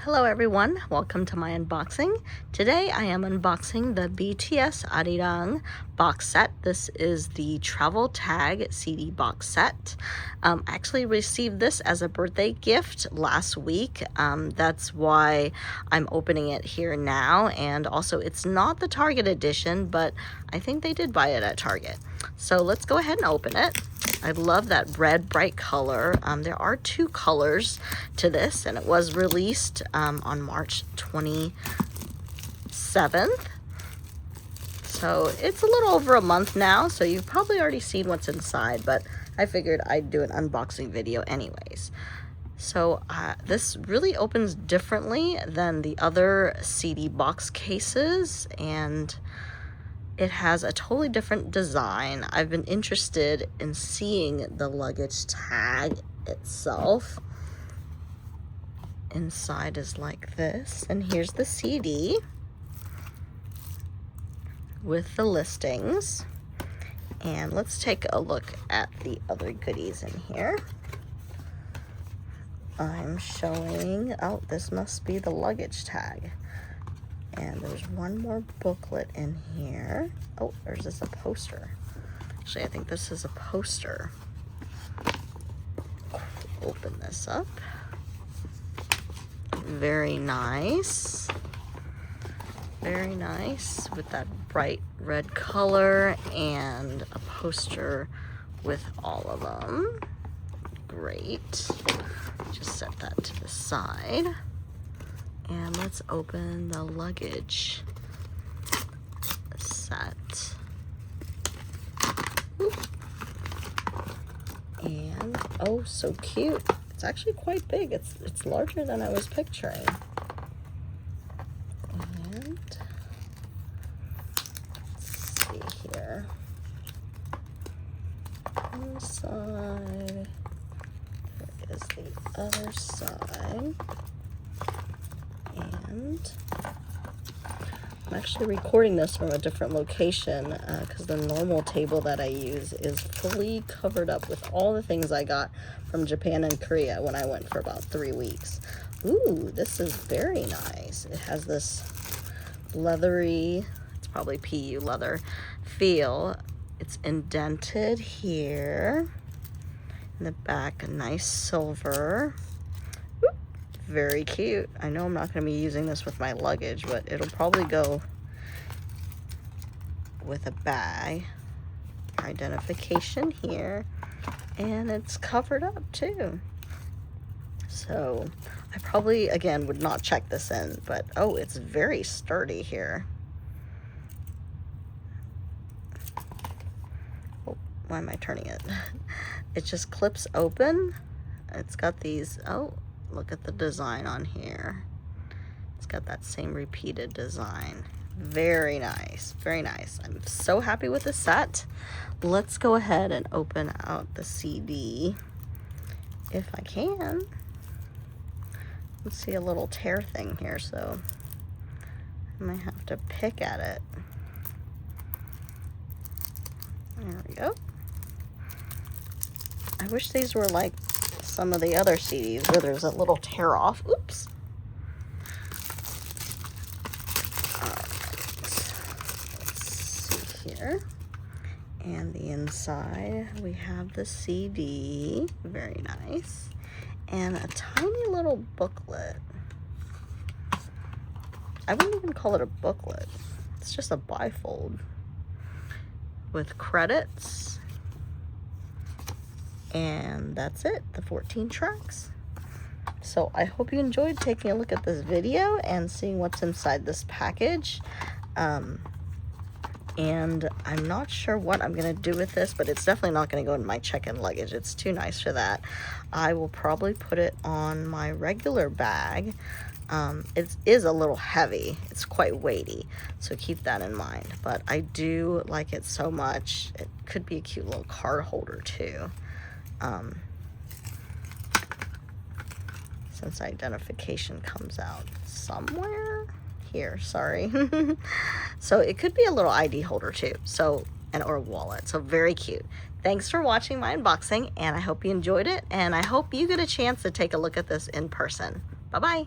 Hello everyone, welcome to my unboxing. Today I am unboxing the BTS Arirang box set. This is the Travel Tag CD box set. I actually received this as a birthday gift last week. That's why I'm opening it here now. And also it's not the Target edition, but I think they did buy it at Target. So let's go ahead and open it. I love that red bright color. There are two colors to this, and it was released on March 27th. So it's a little over a month now, so you've probably already seen what's inside, but I figured I'd do an unboxing video anyways. So this really opens differently than the other CD box cases, and it has a totally different design. I've been interested in seeing the luggage tag itself. Inside is like this, and here's the CD with the listings. And let's take a look at the other goodies in here. I'm showing, oh, this must be the luggage tag. And there's one more booklet in here. Oh, there's this a poster. Actually, I think this is a poster. Open this up. Very nice. Very nice with that bright red color and a poster with all of them. Great. Just set that to the side. And let's open the luggage set. Oop. And oh, so cute. It's actually quite big. It's larger than I was picturing. And let's see here. Inside. There is the other side. And I'm actually recording this from a different location because the normal table that I use is fully covered up with all the things I got from Japan and Korea when I went for about 3 weeks. Ooh, this is very nice. It has this leathery, it's probably PU leather feel. It's indented here. In the back, a nice silver. Very cute. I know I'm not going to be using this with my luggage, but it'll probably go with a bag. Identification here. And it's covered up too. So I probably, again, would not check this in, but oh, it's very sturdy here. Oh, why am I turning it? It just clips open. It's got these, oh, look at the design on here. It's got that same repeated design. Very nice, very nice. I'm so happy with the set. Let's go ahead and open out the CD if I can. Let's see a little tear thing here, so I might have to pick at it. There we go. I wish these were like some of the other CDs where there's a little tear off. Oops. All right. Let's see here. And the inside, we have the CD. Very nice. And a tiny little booklet. I wouldn't even call it a booklet. It's just a bifold with credits. And that's it, the 14 tracks. So I hope you enjoyed taking a look at this video and seeing what's inside this package. And I'm not sure what I'm going to do with this, but it's definitely not going to go in my check-in luggage. It's too nice for that. I will probably put it on my regular bag. It is a little heavy. It's quite weighty, so keep that in mind. But I do like it so much. It could be a cute little card holder too. Since identification comes out somewhere here, sorry. So it could be a little ID holder too, so, and or a wallet. So very cute. Thanks for watching my unboxing, and I hope you enjoyed it, and I hope you get a chance to take a look at this in person. Bye bye.